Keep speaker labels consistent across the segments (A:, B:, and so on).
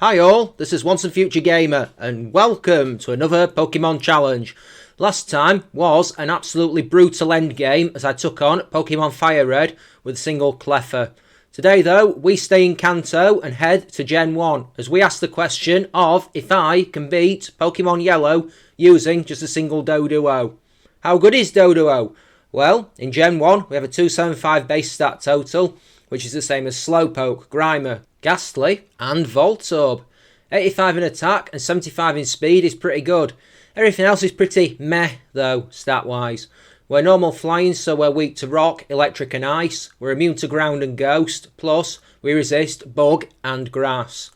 A: Hi all, this is Once and Future Gamer, and welcome to another Pokemon Challenge. Last time was an absolutely brutal endgame as I took on Pokemon Fire Red with a single Cleffa. Today though, we stay in Kanto and head to Gen 1 as we ask the question of if I can beat Pokemon Yellow using just a single Doduo. How good is Doduo? Well, in Gen 1 we have a 275 base stat total, which is the same as Slowpoke, Grimer, Ghastly and Voltorb. 85 in attack and 75 in speed is pretty good. Everything else is pretty meh though, stat-wise. We're normal flying, so we're weak to rock, electric and ice. We're immune to ground and ghost, plus we resist bug and grass.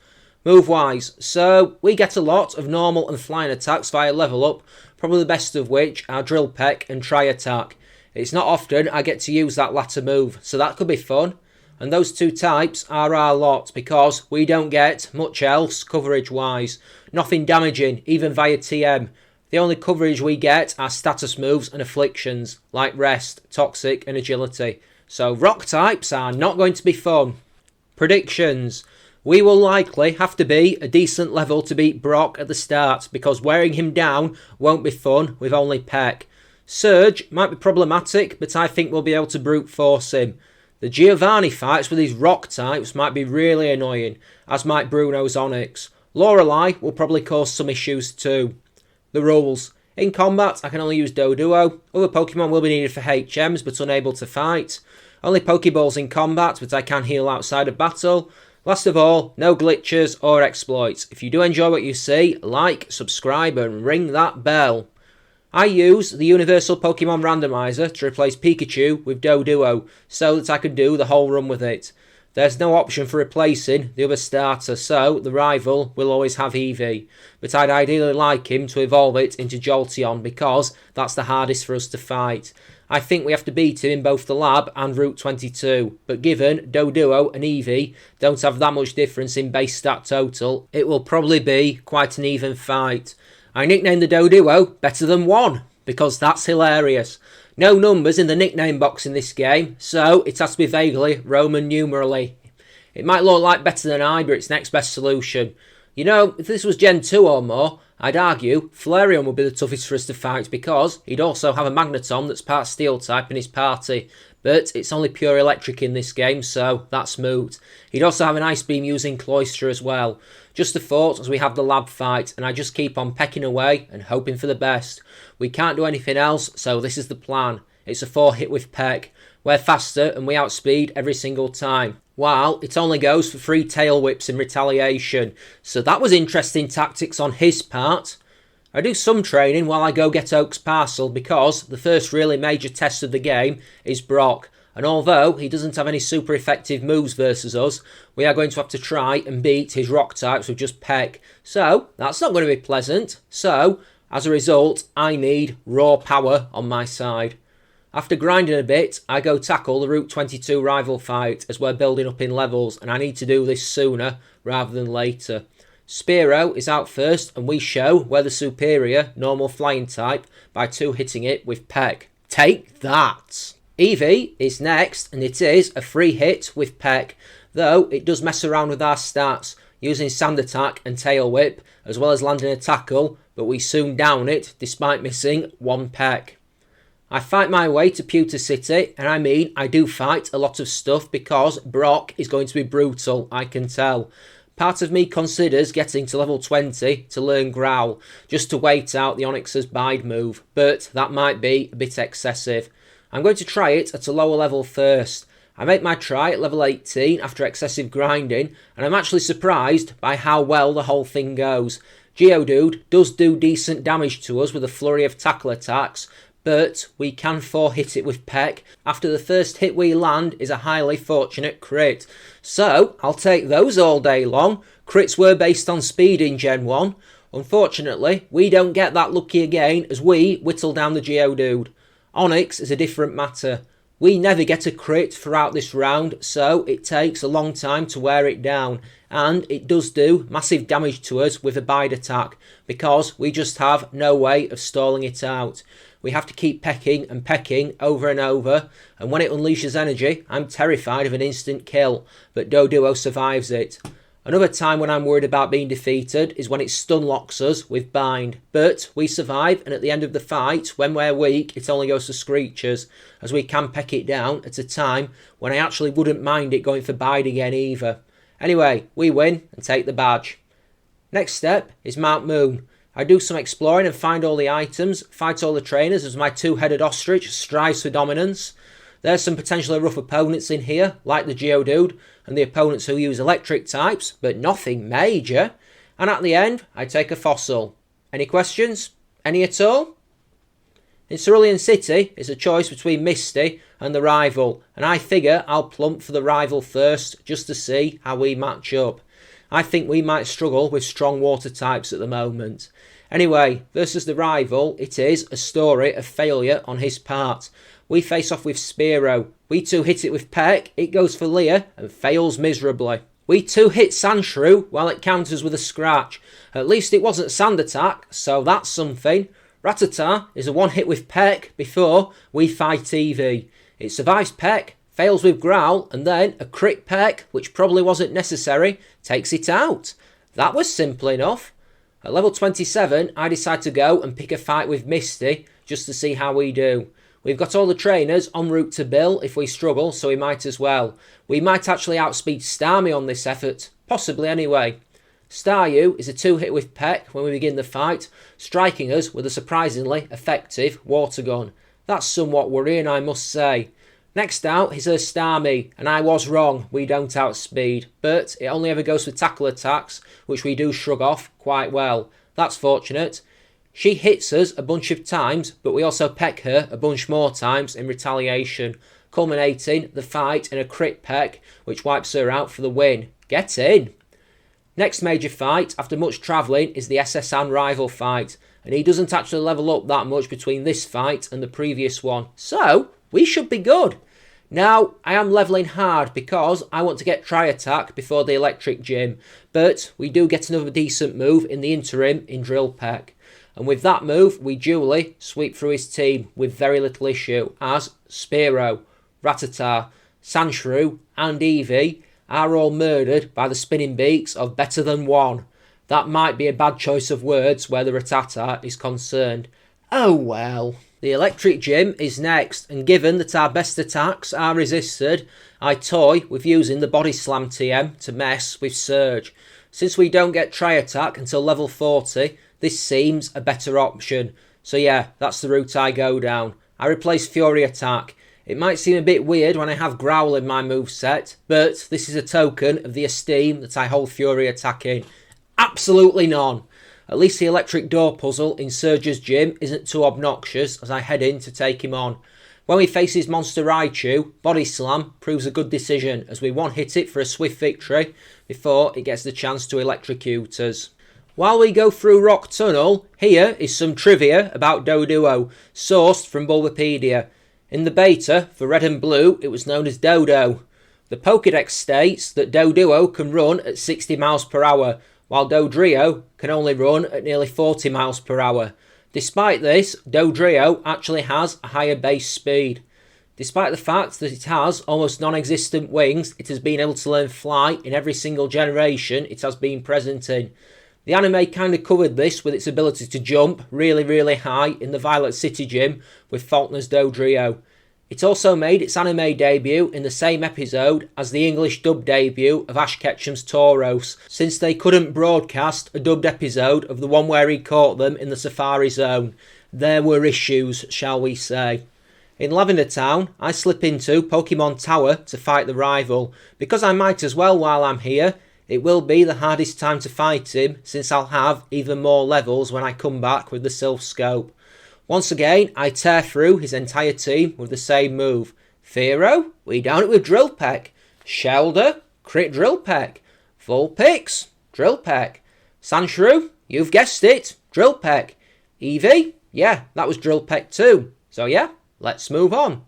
A: Move-wise, so we get a lot of normal and flying attacks via level up, probably the best of which are Drill Peck and Tri Attack. It's not often I get to use that latter move, so that could be fun. And those two types are our lot because we don't get much else coverage-wise. Nothing damaging, even via TM. The only coverage we get are status moves and afflictions, like Rest, Toxic and Agility. So rock types are not going to be fun. Predictions. We will likely have to be a decent level to beat Brock at the start because wearing him down won't be fun with only Peck. Surge might be problematic, but I think we'll be able to brute force him. The Giovanni fights with his rock types might be really annoying, as might Bruno's Onix. Lorelei will probably cause some issues too. The rules. In combat, I can only use Doduo. Other Pokemon will be needed for HMs, but unable to fight. Only Pokeballs in combat, but I can heal outside of battle. Last of all, no glitches or exploits. If you do enjoy what you see, like, subscribe and ring that bell. I use the Universal Pokemon Randomizer to replace Pikachu with Doduo so that I can do the whole run with it. There's no option for replacing the other starter, so the rival will always have Eevee. But I'd ideally like him to evolve it into Jolteon because that's the hardest for us to fight. I think we have to beat him in both the lab and Route 22, but given Doduo and Eevee don't have that much difference in base stat total, it will probably be quite an even fight. I nicknamed the Doduo Better Than 1 because that's hilarious. No numbers in the nickname box in this game, so it has to be vaguely Roman numerally. It might look like Better Than I, but it's next best solution. You know, if this was Gen 2 or more, I'd argue Flareon would be the toughest for us to fight because he'd also have a Magneton that's part Steel type in his party. But it's only pure electric in this game, so that's moot. He'd also have an Ice Beam using Cloyster as well. Just a thought as we have the lab fight, and I just keep on pecking away and hoping for the best. We can't do anything else, so this is the plan. It's a 4-hit with Peck. We're faster and we outspeed every single time. While it only goes for 3 tail whips in retaliation. So that was interesting tactics on his part. I do some training while I go get Oak's parcel because the first really major test of the game is Brock. And although he doesn't have any super effective moves versus us, we are going to have to try and beat his rock types with just Peck. So that's not going to be pleasant. So as a result, I need raw power on my side. After grinding a bit, I go tackle the Route 22 rival fight as we're building up in levels and I need to do this sooner rather than later. Spearow is out first and we show we're the superior normal flying type by 2-hitting it with Peck. Take that! Eevee is next and it is a 3-hit with Peck, though it does mess around with our stats using Sand Attack and Tail Whip as well as landing a tackle, but we soon down it despite missing 1 Peck. I fight my way to Pewter City, and I mean I do fight a lot of stuff because Brock is going to be brutal, I can tell. Part of me considers getting to level 20 to learn Growl, just to wait out the Onix's Bide move, but that might be a bit excessive. I'm going to try it at a lower level first. I make my try at level 18 after excessive grinding, and I'm actually surprised by how well the whole thing goes. Geodude does do decent damage to us with a flurry of tackle attacks, but we can 4-hit it with Peck after the first hit we land is a highly fortunate crit. So I'll take those all day long. Crits were based on speed in Gen 1. Unfortunately, we don't get that lucky again as we whittle down the Geodude. Onix is a different matter. We never get a crit throughout this round, so it takes a long time to wear it down. And it does do massive damage to us with a Bide attack because we just have no way of stalling it out. We have to keep pecking and pecking over and over, and when it unleashes energy, I'm terrified of an instant kill, but Doduo survives it. Another time when I'm worried about being defeated is when it stun locks us with bind, but we survive, and at the end of the fight, when we're weak, it only goes to screechers, as we can peck it down at a time when I actually wouldn't mind it going for bind again either. Anyway, we win and take the badge. Next step is Mount Moon. I do some exploring and find all the items, fight all the trainers as my two-headed ostrich strives for dominance. There's some potentially rough opponents in here, like the Geodude and the opponents who use electric types, but nothing major. And at the end, I take a fossil. Any questions? Any at all? In Cerulean City, it's a choice between Misty and the rival, and I figure I'll plump for the rival first, just to see how we match up. I think we might struggle with strong water types at the moment. Anyway, versus the rival, it is a story of failure on his part. We face off with Spearow. We two hit it with Peck, it goes for Leer and fails miserably. We two hit Sandshrew while it counters with a scratch. At least it wasn't Sand Attack, so that's something. Rattata is a one hit with Peck before we fight Eevee. It survives Peck, fails with Growl, and then a crit Peck, which probably wasn't necessary, takes it out. That was simple enough. At level 27, I decide to go and pick a fight with Misty, just to see how we do. We've got all the trainers en route to Bill if we struggle, so we might as well. We might actually outspeed Starmie on this effort, possibly anyway. Staryu is a two-hit with Peck when we begin the fight, striking us with a surprisingly effective water gun. That's somewhat worrying, I must say. Next out is her Starmie, and I was wrong, we don't outspeed, but it only ever goes for tackle attacks, which we do shrug off quite well. That's fortunate. She hits us a bunch of times, but we also peck her a bunch more times in retaliation, culminating the fight in a crit peck, which wipes her out for the win. Get in! Next major fight, after much travelling, is the SSN rival fight, and he doesn't actually level up that much between this fight and the previous one, so we should be good. Now, I am levelling hard because I want to get Tri-Attack before the Electric Gym, but we do get another decent move in the interim in Drill Peck. And with that move, we duly sweep through his team with very little issue, as Spearow, Rattata, Sandshrew and Eevee are all murdered by the spinning beaks of Better Than One. That might be a bad choice of words where the Rattata is concerned. Oh well. The Electric Gym is next, and given that our best attacks are resisted, I toy with using the Body Slam TM to mess with Surge. Since we don't get Tri-Attack until level 40, this seems a better option. So yeah, that's the route I go down. I replace Fury Attack. It might seem a bit weird when I have Growl in my moveset, but this is a token of the esteem that I hold Fury Attack in. Absolutely none. At least the electric door puzzle in Surge's gym isn't too obnoxious as I head in to take him on. When we face his monster Raichu, Body Slam proves a good decision as we one-hit it for a swift victory before it gets the chance to electrocute us. While we go through Rock Tunnel, here is some trivia about Doduo, sourced from Bulbapedia. In the beta, for Red and Blue, it was known as Dodo. The Pokédex states that Doduo can run at 60 miles per hour, while Dodrio can only run at nearly 40 miles per hour. Despite this, Dodrio actually has a higher base speed. Despite the fact that it has almost non-existent wings, it has been able to learn flight in every single generation it has been present in. The anime kind of covered this with its ability to jump really, really high in the Violet City gym with Faulkner's Dodrio. It also made its anime debut in the same episode as the English dub debut of Ash Ketchum's Tauros, since they couldn't broadcast a dubbed episode of the one where he caught them in the Safari Zone. There were issues, shall we say. In Lavender Town, I slip into Pokemon Tower to fight the rival, because I might as well while I'm here. It will be the hardest time to fight him, since I'll have even more levels when I come back with the Sylph Scope. Once again, I tear through his entire team with the same move. Fearow, we down it with Drill Peck. Shelder, crit Drill Peck. Vulpix, Drill Peck. Sandshrew, you've guessed it, Drill Peck. Eevee, yeah, that was Drill Peck too. So yeah, let's move on.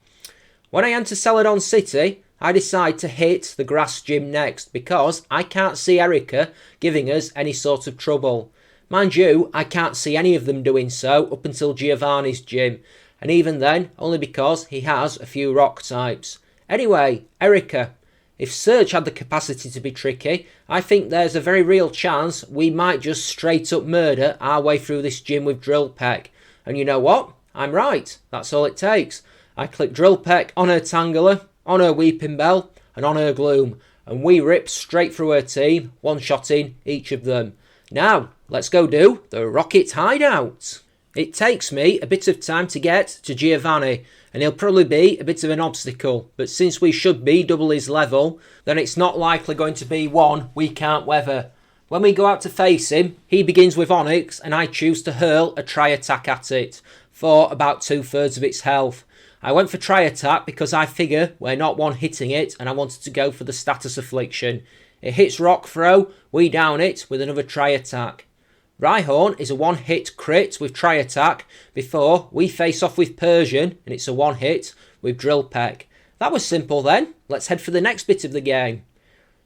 A: When I enter Celadon City, I decide to hit the grass gym next because I can't see Erica giving us any sort of trouble. Mind you, I can't see any of them doing so up until Giovanni's gym, and even then only because he has a few rock types. Anyway, Erica. If Surge had the capacity to be tricky, I think there's a very real chance we might just straight up murder our way through this gym with Drill Peck. And you know what? I'm right. That's all it takes. I click Drill Peck on her Tangler, on her Weeping Bell, and on her Gloom, and we rip straight through her team, one-shotting each of them. Now, let's go do the Rocket Hideout. It takes me a bit of time to get to Giovanni, and he'll probably be a bit of an obstacle, but since we should be double his level, then it's not likely going to be one we can't weather. When we go out to face him, he begins with Onyx, and I choose to hurl a tri-attack at it, for about 2/3 of its health. I went for tri-attack because I figure we're not one-hitting it, and I wanted to go for the status affliction. It hits Rock Throw, we down it with another tri-attack. Rhyhorn is a one-hit crit with tri-attack before we face off with Persian, and it's a one-hit with Drill Peck. That was simple then. Let's head for the next bit of the game.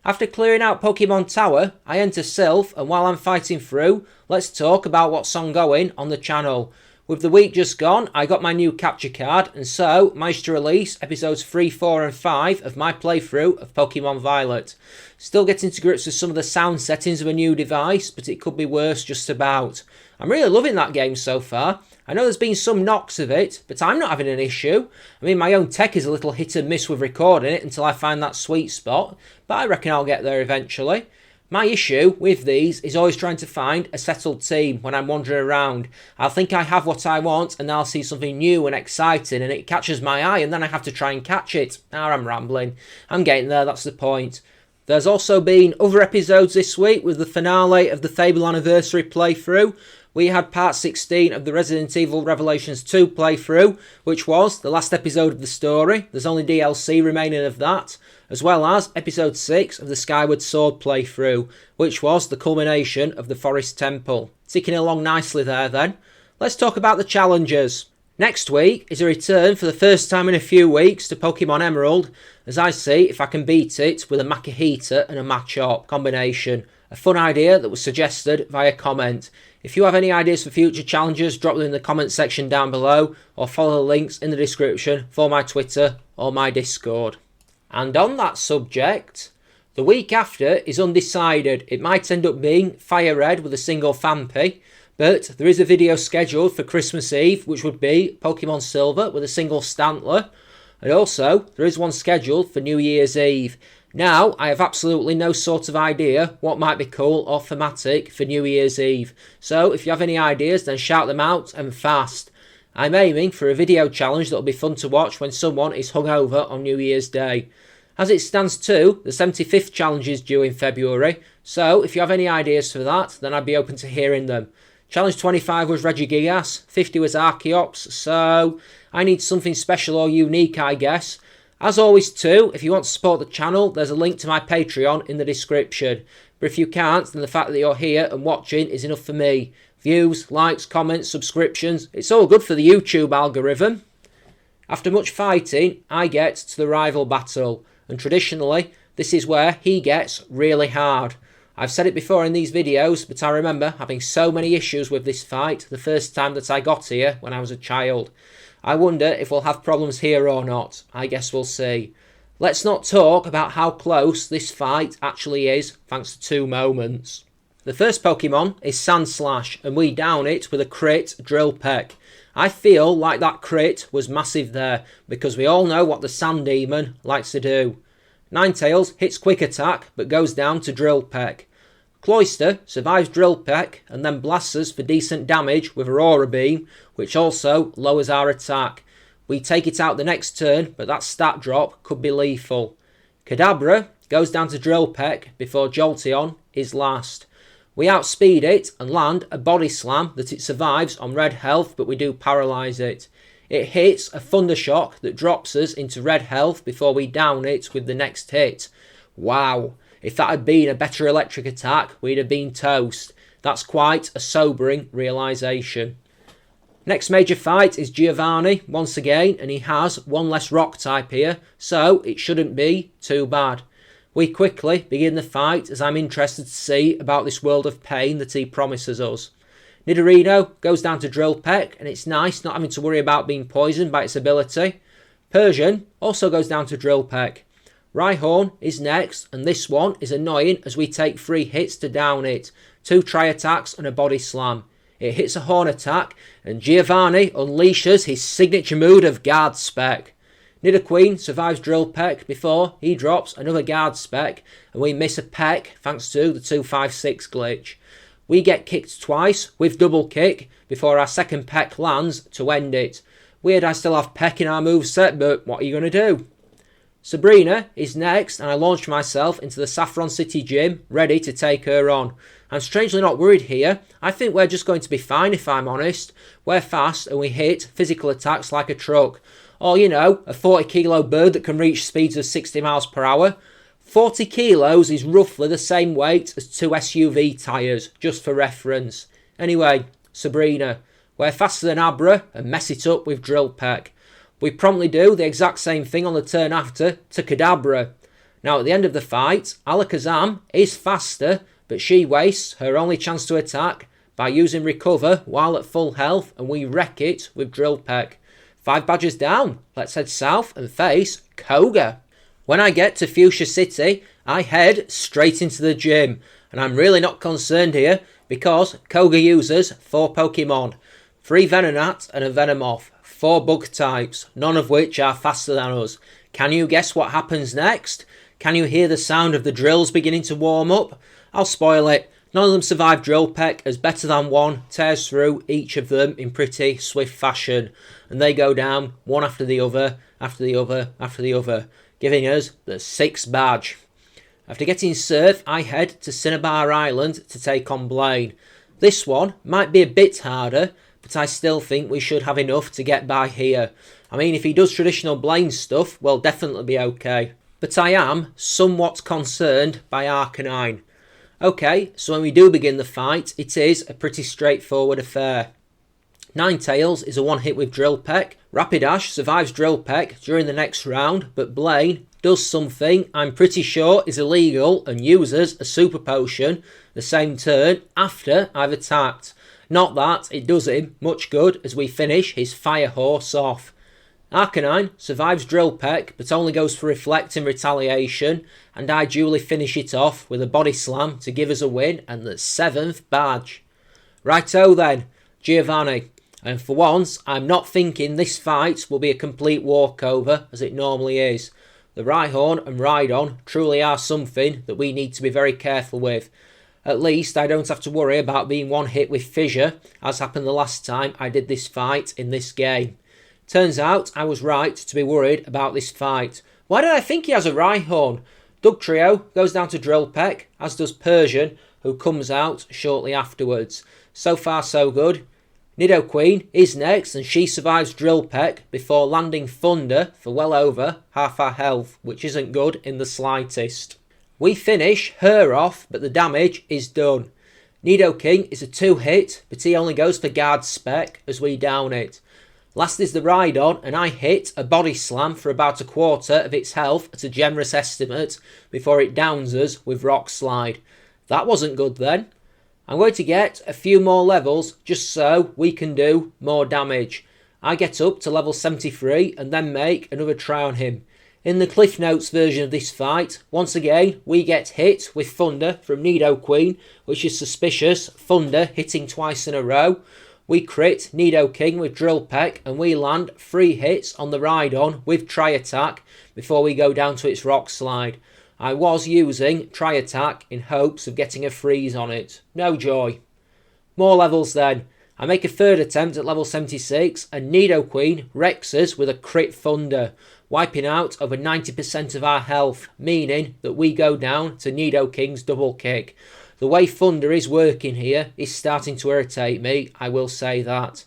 A: After clearing out Pokemon Tower, I enter Sylph, and while I'm fighting through, let's talk about what's ongoing on the channel. With the week just gone, I got my new capture card, and so managed to release episodes 3, 4 and 5 of my playthrough of Pokemon Violet. Still getting to grips with some of the sound settings of a new device, but it could be worse just about. I'm really loving that game so far. I know there's been some knocks of it, but I'm not having an issue. I mean, my own tech is a little hit and miss with recording it until I find that sweet spot, but I reckon I'll get there eventually. My issue with these is always trying to find a settled team when I'm wandering around. I'll think I have what I want and then I'll see something new and exciting and it catches my eye and then I have to try and catch it. I'm rambling. I'm getting there, that's the point. There's also been other episodes this week with the finale of the Fable Anniversary playthrough. We had part 16 of the Resident Evil Revelations 2 playthrough, which was the last episode of the story. There's only DLC remaining of that, as well as episode 6 of the Skyward Sword playthrough, which was the culmination of the Forest Temple. Ticking along nicely there then. Let's talk about the challenges. Next week is a return for the first time in a few weeks to Pokemon Emerald, as I see if I can beat it with a Makihita and a Machop combination. A fun idea that was suggested via comment. If you have any ideas for future challenges, drop them in the comment section down below, or follow the links in the description for my Twitter or my Discord. And on that subject, the week after is undecided. It might end up being Fire Red with a single Phanpy, but there is a video scheduled for Christmas Eve, which would be Pokemon Silver with a single Stantler, and also there is one scheduled for New Year's Eve. Now, I have absolutely no sort of idea what might be cool or thematic for New Year's Eve, so if you have any ideas then shout them out and fast. I'm aiming for a video challenge that will be fun to watch when someone is hungover on New Year's Day. As it stands too, the 75th challenge is due in February, so if you have any ideas for that, then I'd be open to hearing them. Challenge 25 was Regigigas, 50 was Archeops, so I need something special or unique, I guess. As always too, if you want to support the channel, there's a link to my Patreon in the description. But if you can't, then the fact that you're here and watching is enough for me. Views, likes, comments, subscriptions, it's all good for the YouTube algorithm. After much fighting, I get to the rival battle, and traditionally, this is where he gets really hard. I've said it before in these videos, but I remember having so many issues with this fight the first time that I got here when I was a child. I wonder if we'll have problems here or not. I guess we'll see. Let's not talk about how close this fight actually is, thanks to two moments. The first Pokemon is Sandslash, and we down it with a crit Drill Peck. I feel like that crit was massive there, because we all know what the Sand Demon likes to do. Ninetales hits Quick Attack, but goes down to Drill Peck. Cloyster survives Drill Peck and then blasts us for decent damage with Aurora Beam, which also lowers our attack. We take it out the next turn, but that stat drop could be lethal. Kadabra goes down to Drill Peck before Jolteon is last. We outspeed it and land a Body Slam that it survives on red health, but we do paralyse it. It hits a Thunder Shock that drops us into red health before we down it with the next hit. Wow. If that had been a better electric attack, we'd have been toast. That's quite a sobering realisation. Next major fight is Giovanni, once again, and he has one less rock type here, so it shouldn't be too bad. We quickly begin the fight as I'm interested to see about this world of pain that he promises us. Nidorino goes down to Drill Peck, and it's nice not having to worry about being poisoned by its ability. Persian also goes down to Drill Peck. Rhyhorn is next, and this one is annoying as we take 3 hits to down it. 2 tri-attacks and a body slam. It hits a horn attack, and Giovanni unleashes his signature move of guard spec. Nidoqueen survives Drill Peck before he drops another guard spec, and we miss a peck thanks to the 256 glitch. We get kicked twice with double kick before our second peck lands to end it. Weird I still have peck in our moveset, but what are you going to do? Sabrina is next, and I launched myself into the Saffron City gym, ready to take her on. I'm strangely not worried here. I think we're just going to be fine if I'm honest. We're fast and we hit physical attacks like a truck. Or, you know, a 40 kilo bird that can reach speeds of 60 miles per hour. 40 kilos is roughly the same weight as 2 SUV tyres, just for reference. Anyway, Sabrina, we're faster than Abra and mess it up with Drill Peck. We promptly do the exact same thing on the turn after to Kadabra. Now at the end of the fight, Alakazam is faster, but she wastes her only chance to attack by using Recover while at full health, and we wreck it with Drill Peck. 5 badges down, let's head south and face Koga. When I get to Fuchsia City, I head straight into the gym, and I'm really not concerned here because Koga uses 4 Pokemon, 3 Venonat and a Venomoth, 4 bug types, none of which are faster than us. Can you guess what happens next? Can you hear the sound of the drills beginning to warm up? I'll spoil it. None of them survive Drill Peck as better than one tears through each of them in pretty swift fashion. And they go down one after the other, after the other, after the other, giving us the 6th badge. After getting Surf, I head to Cinnabar Island to take on Blaine. This one might be a bit harder, but I still think we should have enough to get by here. I mean, if he does traditional Blaine stuff, we'll definitely be okay. But I am somewhat concerned by Arcanine. Okay, so when we do begin the fight, it is a pretty straightforward affair. Ninetales is a one-hit with Drill Peck. Rapidash survives Drill Peck during the next round, but Blaine does something I'm pretty sure is illegal and uses a Super Potion the same turn after I've attacked. Not that it does him much good as we finish his Fire Horse off. Arcanine survives Drill Peck but only goes for Reflect in retaliation, and I duly finish it off with a Body Slam to give us a win and the 7th badge. Righto then, Giovanni. And for once, I'm not thinking this fight will be a complete walkover as it normally is. The Rhyhorn and Rhydon truly are something that we need to be very careful with. At least I don't have to worry about being one hit with Fissure, as happened the last time I did this fight in this game. Turns out I was right to be worried about this fight. Why did I think he has a Rhyhorn? Dugtrio goes down to Drill Peck, as does Persian, who comes out shortly afterwards. So far so good. Nidoqueen is next, and she survives Drill Peck before landing Thunder for well over half our health, which isn't good in the slightest. We finish her off, but the damage is done. Nidoking is a 2-hit, but he only goes for guard spec as we down it. Last is the Rhydon, and I hit a Body Slam for about a quarter of its health at a generous estimate before it downs us with Rock Slide. That wasn't good then. I'm going to get a few more levels just so we can do more damage. I get up to level 73 and then make another try on him. In the Cliff Notes version of this fight, once again we get hit with Thunder from Nidoqueen, which is suspicious, Thunder hitting twice in a row. We crit Nidoking with Drill Peck and we land 3 hits on the Rhydon with Tri-Attack before we go down to its Rock Slide. I was using Tri-Attack in hopes of getting a freeze on it. No joy. More levels then. I make a third attempt at level 76 and Nidoqueen wrecks us with a crit Thunder, wiping out over 90% of our health, meaning that we go down to Nidoking's double kick. The way Thunder is working here is starting to irritate me, I will say that.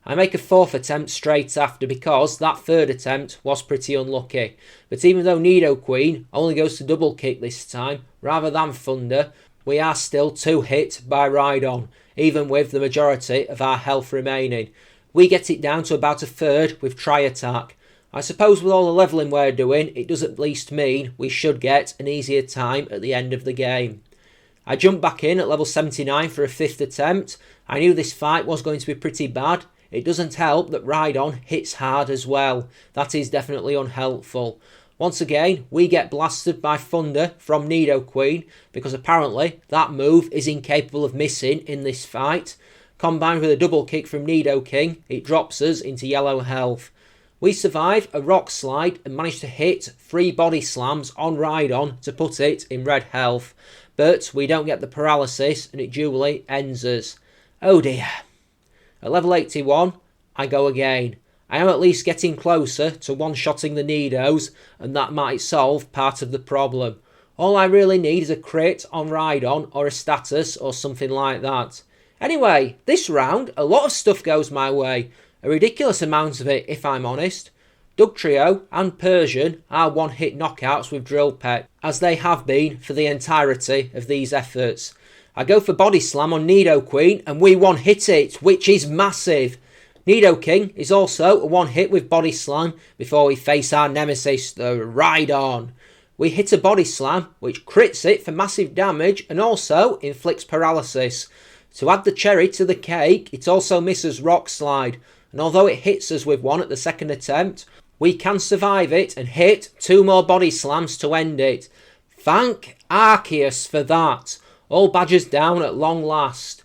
A: I make a 4th attempt straight after because that 3rd attempt was pretty unlucky. But even though Nidoqueen only goes to double kick this time, rather than Thunder, we are still 2 hit by Rhydon, even with the majority of our health remaining. We get it down to about a third with Tri-Attack. I suppose with all the levelling we're doing, it does at least mean we should get an easier time at the end of the game. I jump back in at level 79 for a 5th attempt. I knew this fight was going to be pretty bad. It doesn't help that Rhydon hits hard as well. That is definitely unhelpful. Once again, we get blasted by thunder from Nidoqueen because apparently that move is incapable of missing in this fight. Combined with a double kick from Nidoking, it drops us into yellow health. We survive a rock slide and manage to hit 3 body slams on Rhydon to put it in red health. But we don't get the paralysis and it duly ends us. Oh dear. At level 81, I go again. I am at least getting closer to one-shotting the Nidos, and that might solve part of the problem. All I really need is a crit on Rhydon or a status or something like that. Anyway, this round, a lot of stuff goes my way. A ridiculous amount of it, if I'm honest. Dugtrio and Persian are one-hit knockouts with Drill Peck, as they have been for the entirety of these efforts. I go for Body Slam on Nidoqueen, and we one-hit it, which is massive. Nidoking is also a one-hit with Body Slam before we face our nemesis, the Rhydon. We hit a Body Slam, which crits it for massive damage and also inflicts paralysis. To add the cherry to the cake, it also misses Rock Slide, and although it hits us with one at the second attempt, we can survive it and hit 2 more Body Slams to end it. Thank Arceus for that. All badgers down at long last.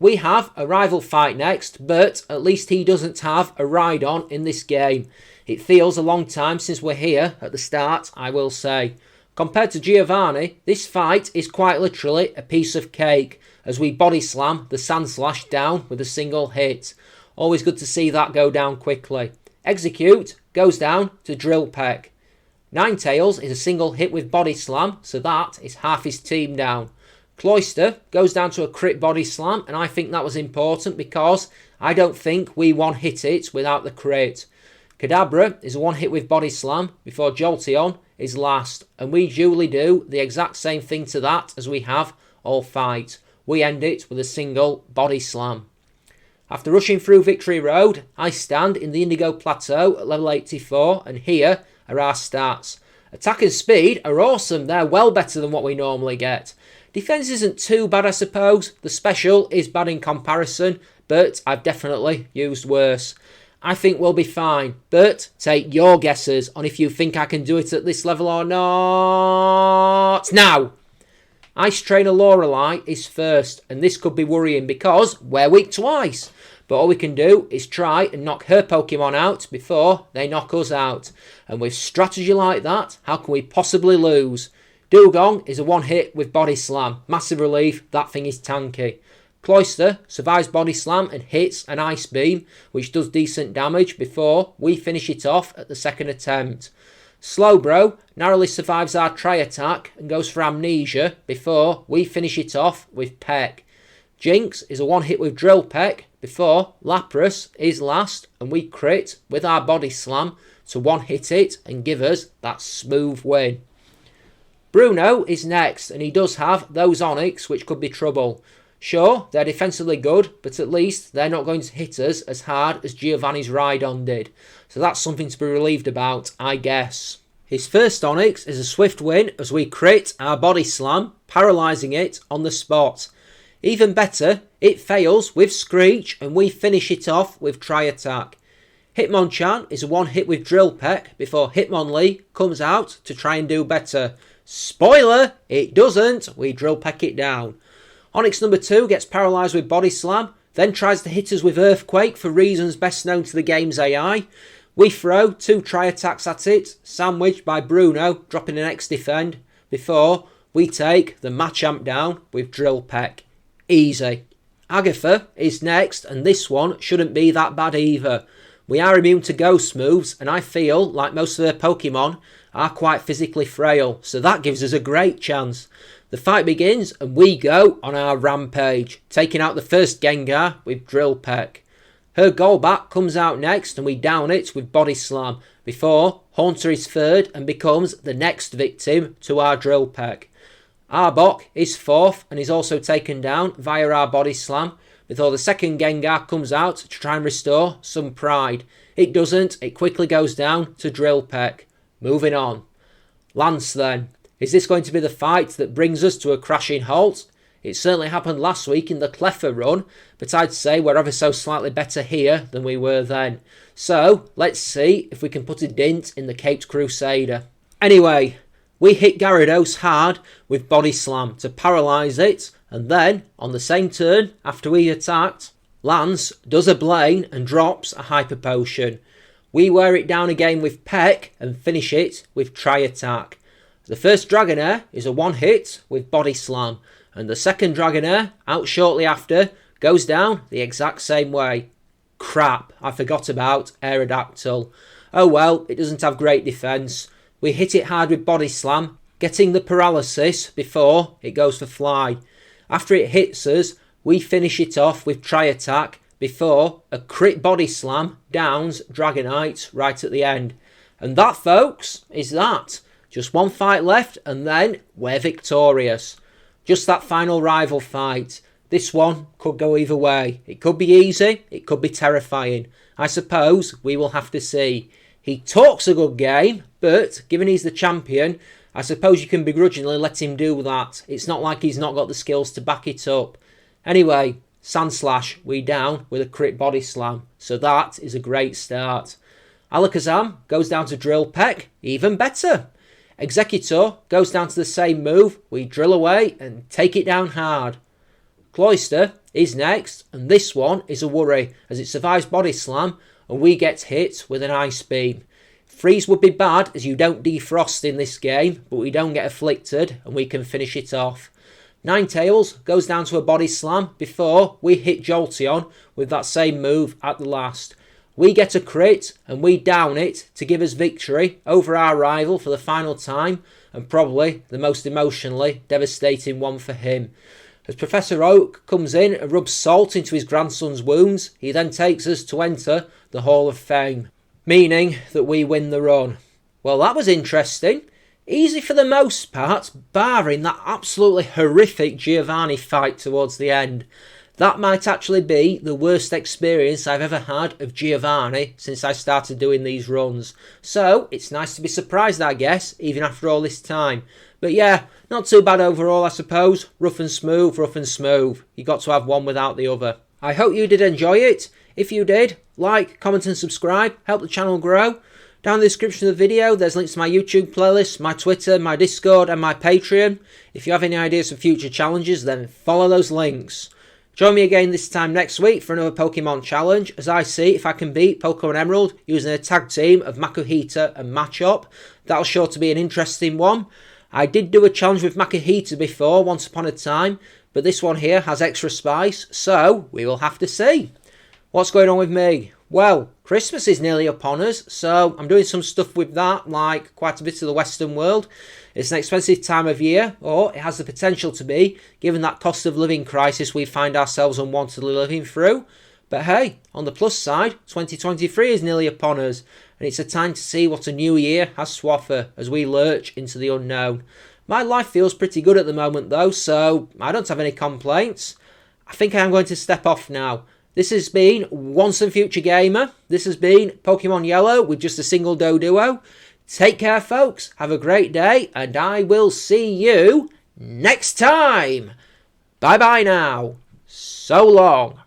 A: We have a rival fight next, but at least he doesn't have a Rhydon in this game. It feels a long time since we're here at the start, I will say. Compared to Giovanni, this fight is quite literally a piece of cake, as we body slam the Sandslash down with a single hit. Always good to see that go down quickly. Execute goes down to Drill Peck. Ninetales is a single hit with Body Slam, so that is half his team down. Cloyster goes down to a crit Body Slam, and I think that was important because I don't think we one-hit it without the crit. Kadabra is a one-hit with Body Slam before Jolteon is last, and we duly do the exact same thing to that as we have all fight. We end it with a single Body Slam. After rushing through Victory Road, I stand in the Indigo Plateau at level 84, and here are our stats. Attack and speed are awesome, they're well better than what we normally get. Defense isn't too bad, I suppose. The special is bad in comparison, but I've definitely used worse. I think we'll be fine, but take your guesses on if you think I can do it at this level or not. Now, Ice Trainer Lorelei is first, and this could be worrying because we're weak to ice. But all we can do is try and knock her Pokemon out before they knock us out. And with strategy like that, how can we possibly lose? Dugong is a one-hit with Body Slam. Massive relief, that thing is tanky. Cloyster survives Body Slam and hits an Ice Beam, which does decent damage before we finish it off at the second attempt. Slowbro narrowly survives our Tri-Attack and goes for Amnesia before we finish it off with Peck. Jinx is a one-hit with Drill Peck before Lapras is last and we crit with our Body Slam to one-hit it and give us that smooth win. Bruno is next, and he does have those Onyx, which could be trouble. Sure, they're defensively good, but at least they're not going to hit us as hard as Giovanni's Rhydon did. So that's something to be relieved about, I guess. His first Onyx is a swift win as we crit our Body Slam, paralysing it on the spot. Even better, it fails with Screech, and we finish it off with Tri-Attack. Hitmonchan is a one-hit with Drill Peck before Hitmonlee comes out to try and do better. Spoiler, it doesn't. We Drill Peck it down. Onyx number 2 gets paralysed with Body Slam, then tries to hit us with Earthquake for reasons best known to the game's AI. We throw 2 Tri-Attacks at it, sandwiched by Bruno dropping an X-Defend, before we take the Machamp down with Drill Peck. Easy. Agatha is next, and this one shouldn't be that bad either. We are immune to Ghost moves, and I feel like most of their Pokemon are quite physically frail, so that gives us a great chance. The fight begins, and we go on our rampage, taking out the first Gengar with Drill Peck. Her Golbat comes out next, and we down it with Body Slam, before Haunter is third and becomes the next victim to our Drill Peck. Arbok is fourth and is also taken down via our Body Slam, before the second Gengar comes out to try and restore some pride. It doesn't, it quickly goes down to Drill Peck. Moving on. Lance then. Is this going to be the fight that brings us to a crashing halt? It certainly happened last week in the Cleffa run, but I'd say we're ever so slightly better here than we were then. So, let's see if we can put a dint in the Caped Crusader. Anyway, we hit Gyarados hard with Body Slam to paralyse it, and then, on the same turn, after we attacked, Lance does a Blaine and drops a Hyper Potion. We wear it down again with Peck and finish it with Tri-Attack. The first Dragonair is a one-hit with Body Slam, and the second Dragonair, out shortly after, goes down the exact same way. Crap, I forgot about Aerodactyl. Oh well, it doesn't have great defence. We hit it hard with Body Slam, getting the paralysis before it goes for Fly. After it hits us, we finish it off with Tri-Attack before a crit Body Slam downs Dragonite right at the end. And that, folks, is that. Just one fight left and then we're victorious. Just that final rival fight. This one could go either way. It could be easy, it could be terrifying. I suppose we will have to see. He talks a good game, but given he's the champion, I suppose you can begrudgingly let him do that. It's not like he's not got the skills to back it up. Anyway, Sandslash, we down with a crit Body Slam, so that is a great start. Alakazam goes down to Drill Peck, even better. Executor goes down to the same move, we drill away and take it down hard. Cloyster is next, and this one is a worry as it survives Body Slam and we get hit with an Ice Beam. Freeze would be bad as you don't defrost in this game, but we don't get afflicted and we can finish it off. Ninetales goes down to a Body Slam before we hit Jolteon with that same move at the last. We get a crit and we down it to give us victory over our rival for the final time, and probably the most emotionally devastating one for him. As Professor Oak comes in and rubs salt into his grandson's wounds, he then takes us to enter the Hall of Fame, meaning that we win the run. Well, that was interesting. Easy for the most part, barring that absolutely horrific Giovanni fight towards the end. That might actually be the worst experience I've ever had of Giovanni since I started doing these runs. So, it's nice to be surprised, I guess, even after all this time. But yeah, not too bad overall, I suppose. Rough and smooth, rough and smooth. You got to have one without the other. I hope you did enjoy it. If you did, like, comment and subscribe. Help the channel grow. Down in the description of the video, there's links to my YouTube playlist, my Twitter, my Discord and my Patreon. If you have any ideas for future challenges, then follow those links. Join me again this time next week for another Pokemon challenge as I see if I can beat Pokemon Emerald using a tag team of Makuhita and Machop. That'll sure to be an interesting one. I did do a challenge with Makuhita before, once upon a time, but this one here has extra spice, so we will have to see. What's going on with me? Well, Christmas is nearly upon us, so I'm doing some stuff with that, like quite a bit of the Western world. It's an expensive time of year, or it has the potential to be, given that cost of living crisis we find ourselves unwantedly living through. But hey, on the plus side, 2023 is nearly upon us, and it's a time to see what a new year has to offer as we lurch into the unknown. My life feels pretty good at the moment though, so I don't have any complaints. I think I am going to step off now. This has been Once and Future Gamer. This has been Pokemon Yellow with just a single Doduo. Take care, folks. Have a great day, and I will see you next time. Bye-bye now. So long.